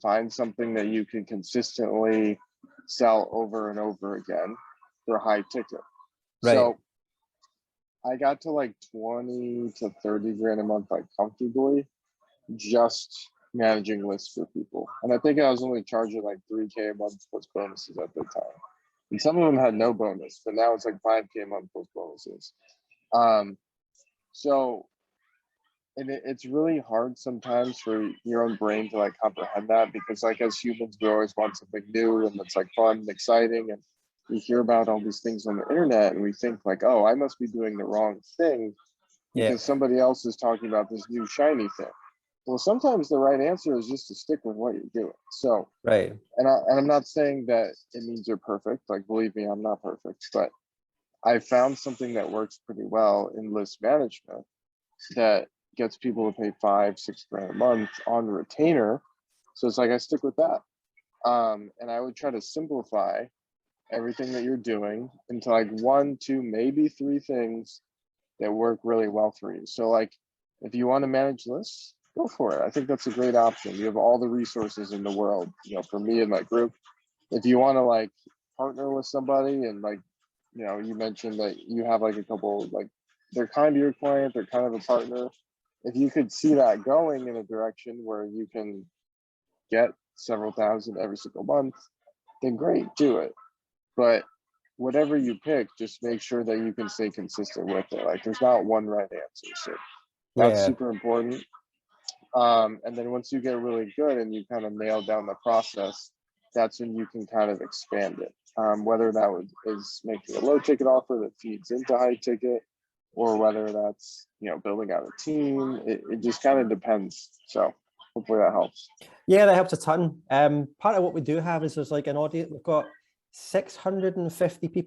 find something that you can consistently sell over and over again for high ticket. Right. So I got to like 20 to 30 grand a month, like comfortably, just managing lists for people. And I think I was only charging like 3K a month plus bonuses at the time. And some of them had no bonus, but now it's like 5K a month plus bonuses. So, and it's really hard sometimes for your own brain to like comprehend that, because like as humans, we always want something new and that's like fun and exciting. And we hear about all these things on the internet and we think like, oh, I must be doing the wrong thing because somebody else is talking about this new shiny thing. Well, sometimes the right answer is just to stick with what you're doing. So, Right. and I'm not saying that it means you're perfect. Like, believe me, I'm not perfect, but I found something that works pretty well in list management that gets people to pay 5-6 grand a month on retainer. So it's like I stick with that. And I would try to simplify everything that you're doing into like 1, 2, maybe 3 things that work really well for you. So like if you want to manage lists, go for it. I think that's a great option. You have all the resources in the world, you know, for me and my group. If you want to like partner with somebody and like, you know, you mentioned that you have like a couple, like they're kind of your client, they're kind of a partner. If you could see that going in a direction where you can get several thousand every single month, then great, do it. But whatever you pick, just make sure that you can stay consistent with it. Like there's not one right answer. So that's super important. And then once you get really good and you kind of nail down the process, that's when you can kind of expand it. Whether that is making a low ticket offer that feeds into high ticket, or whether that's, you know, building out a team, it just kind of depends. So hopefully that helps. Yeah, that helps a ton. Part of what we do have is there's like an audience. We've got 650 people